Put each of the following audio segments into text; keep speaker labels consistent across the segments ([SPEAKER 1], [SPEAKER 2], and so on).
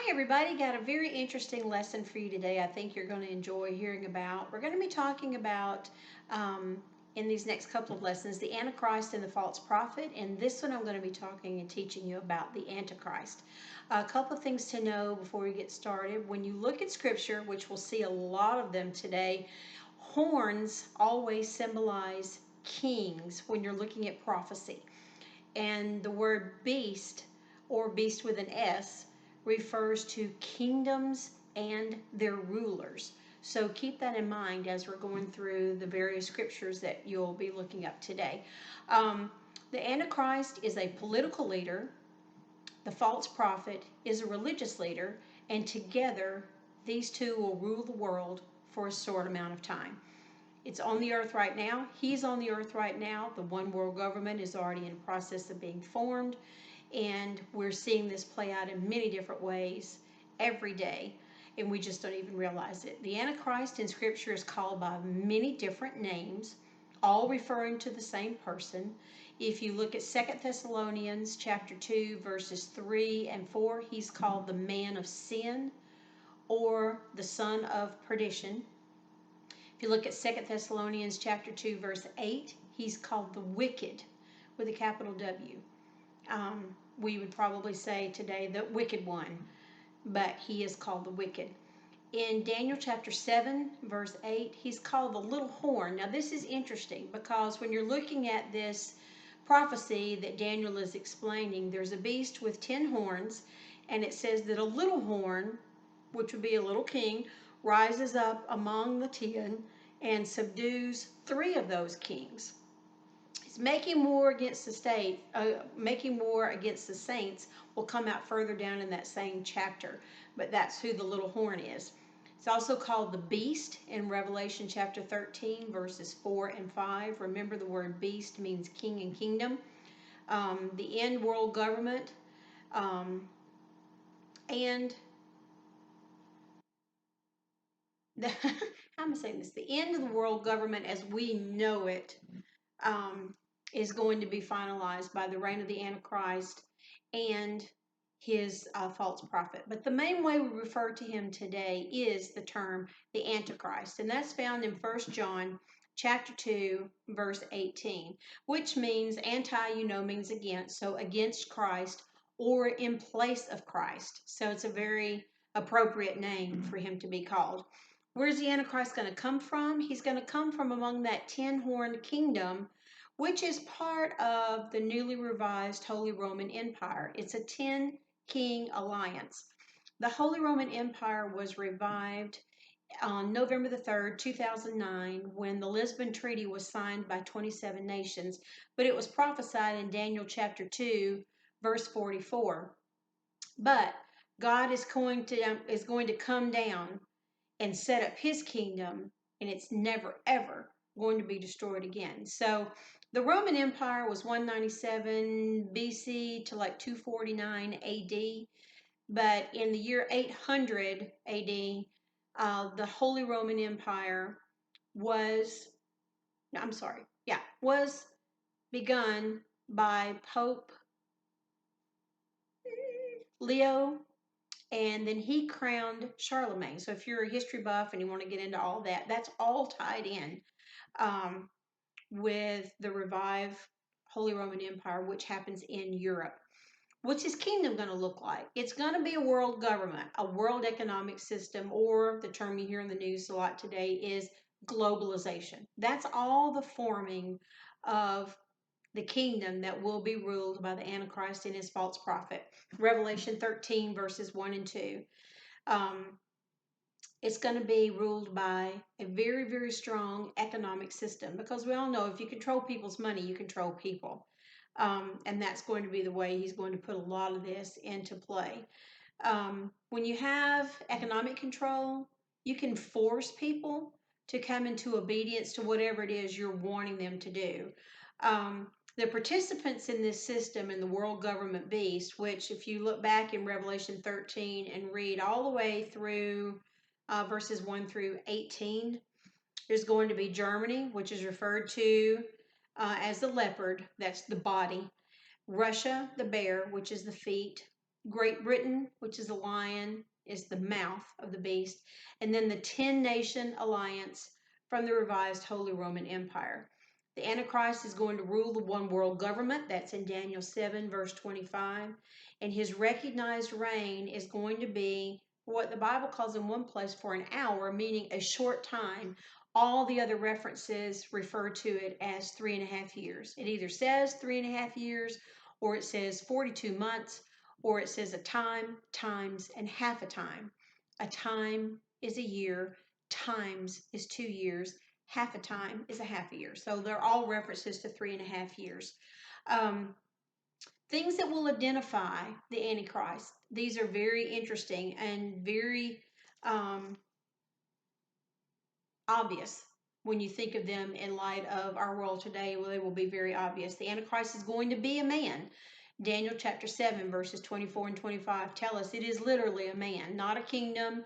[SPEAKER 1] Hi, everybody. Got a very interesting lesson for you today. I think you're going to enjoy hearing about. We're going to be talking about, um, in these next couple of lessons, the Antichrist and the false prophet. And this one, I'm going to be talking and teaching you about the Antichrist. A couple of things to know before we get started. When you look at Scripture, which we'll see a lot of them today, horns always symbolize kings when you're looking at prophecy. And the word beast, or beast with an S, refers to kingdoms and their rulers. So keep that in mind as we're going through the various scriptures that you'll be looking up today. The Antichrist is a political leader, the false prophet is a religious leader, and together these two will rule the world for a short amount of time. It's on the earth right now. He's on the earth right now. The one world government is already in the process of being formed. And we're seeing this play out in many different ways every day. And we just don't even realize it. The Antichrist in Scripture is called by many different names, all referring to the same person. If you look at 2 Thessalonians chapter 2, verses 3 and 4, he's called the man of sin or the son of perdition. If you look at 2 Thessalonians chapter 2, verse 8, he's called the wicked with a capital W. We would probably say today the wicked one, but he is called the wicked. In Daniel chapter 7, verse 8, he's called the little horn. Now, this is interesting because when you're looking at this prophecy that Daniel is explaining, there's a beast with 10 horns, and it says that a little horn, which would be a little king, rises up among the 10 and subdues 3 of those kings. He's making war against the state, making war against the saints will come out further down in that same chapter, but that's who the little horn is. It's also called the beast in Revelation chapter 13, verses 4 and 5. Remember, the word beast means king and kingdom. The end world government, and the, how am I saying this? The end of the world government as we know it um, is going to be finalized by the reign of the Antichrist and his false prophet. But the main way we refer to him today is the term the Antichrist, and that's found in 1 John chapter 2, verse 18, which means anti, means against, so against Christ or in place of Christ. So it's a very appropriate name for him to be called. Where's the Antichrist going to come from? He's going to come from among that 10-horned kingdom, which is part of the newly revised Holy Roman Empire. It's a 10-king alliance. The Holy Roman Empire was revived on November the 3rd, 2009, when the Lisbon Treaty was signed by 27 nations, but it was prophesied in Daniel chapter 2, verse 44. But God is going to come down and set up his kingdom, and it's never ever going to be destroyed again. So the Roman Empire was 197 BC to like 249 AD, but in the year 800 AD, the Holy Roman Empire was, I'm sorry, yeah, was begun by Pope Leo, and then he crowned Charlemagne. So if you're a history buff and you want to get into all that, that's all tied in um, with the revived Holy Roman Empire, which happens in Europe. What's his kingdom going to look like? It's going to be a world government, a world economic system, or the term you hear in the news a lot today is globalization. That's all the forming of the kingdom that will be ruled by the Antichrist and his false prophet. Revelation 13, verses 1 and 2. It's going to be ruled by a very, very strong economic system, because we all know if you control people's money, you control people. And that's going to be the way he's going to put a lot of this into play. When you have economic control, you can force people to come into obedience to whatever it is you're wanting them to do. The participants in this system in the world government beast, which if you look back in Revelation 13 and read all the way through verses 1 through 18, there's going to be Germany, which is referred to as the leopard, that's the body. Russia, the bear, which is the feet. Great Britain, which is a lion, is the mouth of the beast. And then the 10-nation alliance from the revised Holy Roman Empire. The Antichrist is going to rule the one world government. That's in Daniel 7, verse 25. And his recognized reign is going to be what the Bible calls in one place for an hour, meaning a short time. All the other references refer to it as 3.5 years. It either says 3.5 years, or it says 42 months, or it says a time, times, and half a time. A time is a year, times is 2 years, half a time is a half a year. So they're all references to 3.5 years. Um, Things that will identify the Antichrist. These are very interesting and very obvious when you think of them in light of our world today. Well, they will be very obvious. The Antichrist is going to be a man. Daniel chapter 7, verses 24 and 25 tell us it is literally a man, not a kingdom,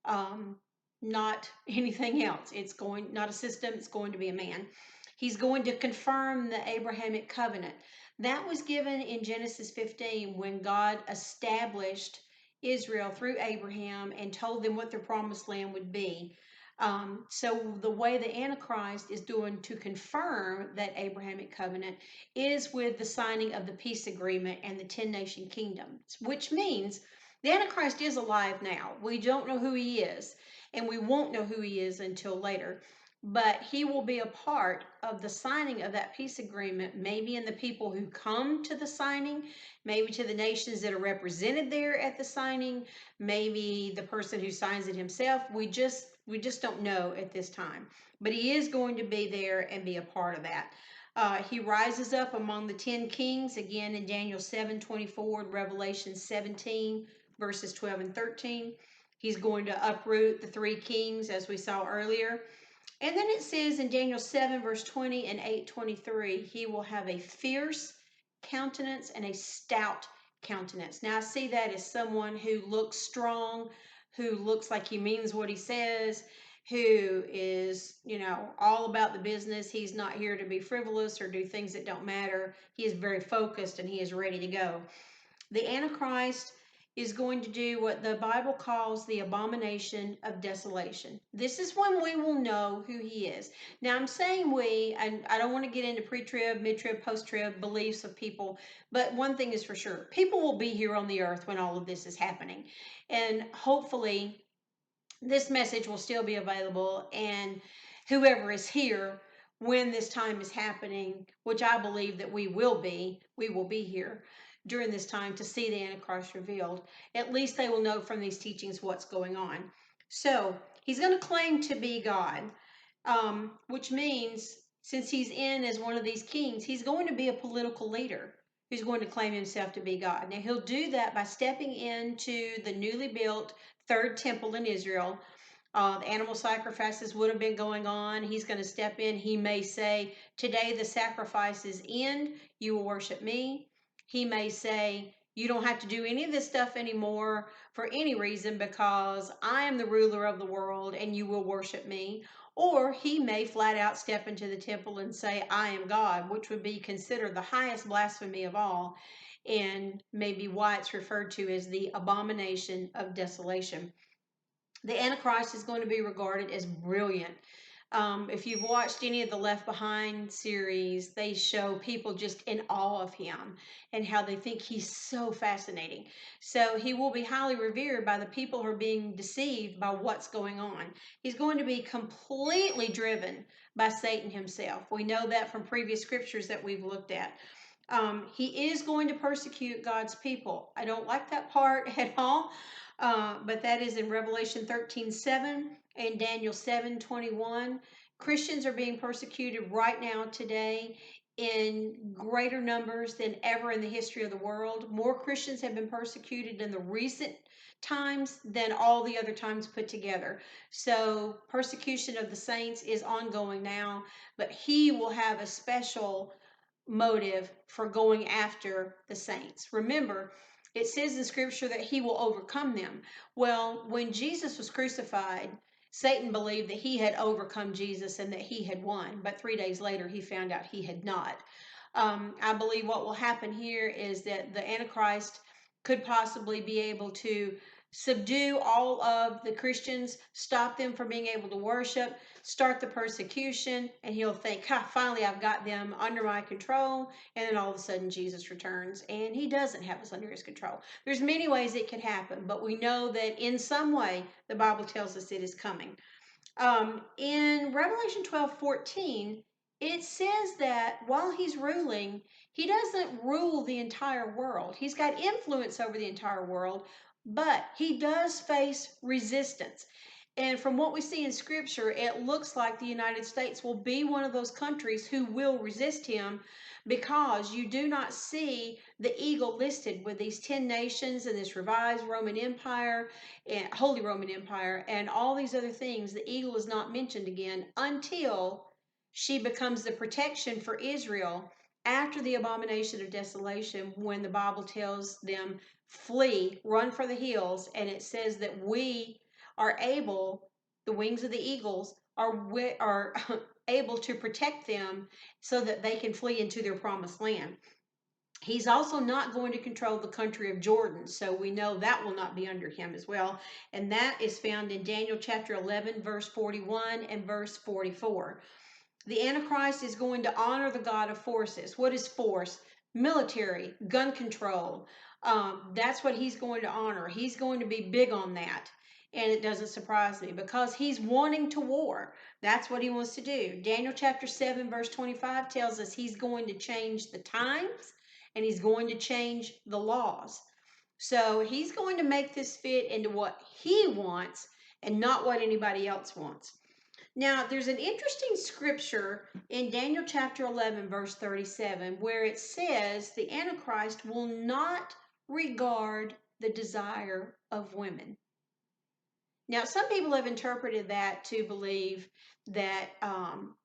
[SPEAKER 1] um, not anything else. It's going, not a system, it's going to be a man. He's going to confirm the Abrahamic covenant. That was given in Genesis 15 when God established Israel through Abraham and told them what their promised land would be. So the way the Antichrist is doing to confirm that Abrahamic covenant is with the signing of the peace agreement and the 10-nation kingdom, which means the Antichrist is alive now. We don't know who he is, and we won't know who he is until later. But he will be a part of the signing of that peace agreement, maybe in the people who come to the signing, maybe to the nations that are represented there at the signing, maybe the person who signs it himself. We just don't know at this time. But he is going to be there and be a part of that. He rises up among the 10 kings, again in Daniel 7:24 and Revelation 17, verses 12 and 13. He's going to uproot the 3 kings, as we saw earlier. And then it says in Daniel 7, verse 20 and 8:23, he will have a fierce countenance and a stout countenance. Now, I see that as someone who looks strong, who looks like he means what he says, who is, all about the business. He's not here to be frivolous or do things that don't matter. He is very focused and he is ready to go. The Antichrist is going to do what the Bible calls the abomination of desolation. This is when we will know who he is. Now, I'm saying we, and I don't want to get into pre-trib, mid-trib, post-trib beliefs of people, but one thing is for sure. People will be here on the earth when all of this is happening. And hopefully, this message will still be available, and whoever is here when this time is happening, which I believe that we will be here during this time to see the Antichrist revealed. At least they will know from these teachings what's going on. So he's going to claim to be God, which means since he's in as one of these kings, he's going to be a political leader who's going to claim himself to be God. Now, he'll do that by stepping into the newly built third temple in Israel. The animal sacrifices would have been going on. He's going to step in. He may say, today the sacrifices end. You will worship me. He may say, you don't have to do any of this stuff anymore for any reason because I am the ruler of the world and you will worship me. Or he may flat out step into the temple and say, I am God, which would be considered the highest blasphemy of all, and maybe why it's referred to as the abomination of desolation. The Antichrist is going to be regarded as brilliant. If you've watched any of the Left Behind series, they show people just in awe of him and how they think he's so fascinating. So he will be highly revered by the people who are being deceived by what's going on. He's going to be completely driven by Satan himself. We know that from previous scriptures that we've looked at. He is going to persecute God's people. I don't like that part at all, but that is in Revelation 13:7 and Daniel 7:21. Christians are being persecuted right now today in greater numbers than ever in the history of the world. More Christians have been persecuted in the recent times than all the other times put together. So persecution of the saints is ongoing now, but he will have a special motive for going after the saints. Remember, it says in scripture that he will overcome them. Well, when Jesus was crucified, Satan believed that he had overcome Jesus and that he had won, but 3 days later he found out he had not. I believe what will happen here is that the Antichrist could possibly be able to subdue all of the Christians, stop them from being able to worship, start the persecution, and he'll think, ha, finally I've got them under my control. And then all of a sudden Jesus returns and he doesn't have us under his control. There's many ways it could happen, but we know that in some way the Bible tells us it is coming. In Revelation 12:14, it says that while he's ruling, he doesn't rule the entire world. He's got influence over the entire world, but he does face resistance. And from what we see in scripture, it looks like the United States will be one of those countries who will resist him, because you do not see the eagle listed with these 10 nations and this revised Roman Empire and Holy Roman Empire and all these other things. The eagle is not mentioned again until she becomes the protection for Israel after the abomination of desolation, when the Bible tells them, flee, run for the hills, and it says that we are able, the wings of the eagles are able to protect them so that they can flee into their promised land. He's also not going to control the country of Jordan, so we know that will not be under him as well. And that is found in Daniel chapter 11, verse 41 and verse 44. The Antichrist is going to honor the God of forces. What is force? Military, gun control. That's what he's going to honor. He's going to be big on that. And it doesn't surprise me because he's wanting to war. That's what he wants to do. Daniel chapter 7, verse 25 tells us he's going to change the times and he's going to change the laws. So he's going to make this fit into what he wants and not what anybody else wants. Now, there's an interesting scripture in Daniel chapter 11, verse 37, where it says the Antichrist will not regard the desire of women. Now, some people have interpreted that to believe that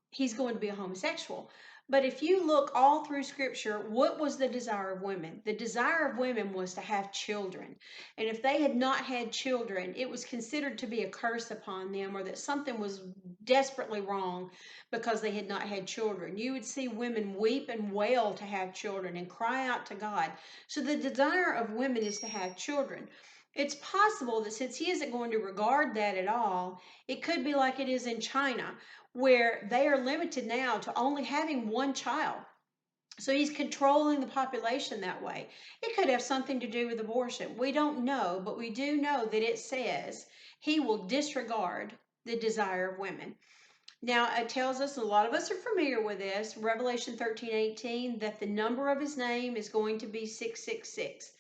[SPEAKER 1] he's going to be a homosexual. But if you look all through Scripture, what was the desire of women? The desire of women was to have children. And if they had not had children, it was considered to be a curse upon them, or that something was desperately wrong because they had not had children. You would see women weep and wail to have children and cry out to God. So the desire of women is to have children. It's possible that since he isn't going to regard that at all, it could be like it is in China, where they are limited now to only having one child. So he's controlling the population that way. It could have something to do with abortion. We don't know, but we do know that it says he will disregard the desire of women. Now, it tells us, a lot of us are familiar with this, Revelation 13:18, that the number of his name is going to be 666.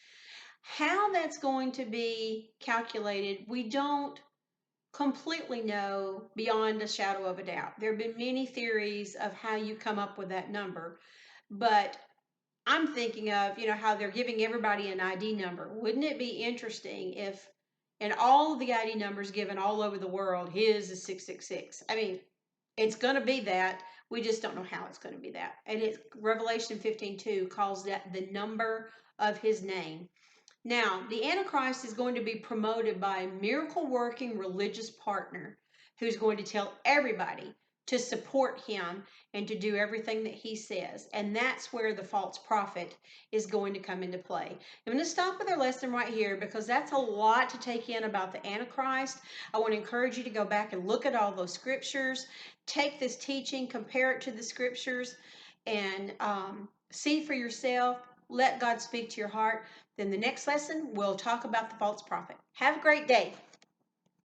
[SPEAKER 1] How that's going to be calculated, we don't completely know beyond a shadow of a doubt. There have been many theories of how you come up with that number, but I'm thinking of, how they're giving everybody an ID number. Wouldn't it be interesting if, in all of the ID numbers given all over the world, his is 666? I mean, it's going to be that. We just don't know how it's going to be that. And it's Revelation 15:2 calls that the number of his name. Now, the Antichrist is going to be promoted by a miracle working religious partner who's going to tell everybody to support him and to do everything that he says. And that's where the false prophet is going to come into play. I'm going to stop with our lesson right here because that's a lot to take in about the Antichrist. I want to encourage you to go back and look at all those scriptures, take this teaching, compare it to the scriptures, and see for yourself. Let God speak to your heart. Then the next lesson, we'll talk about the false prophet. Have a great day.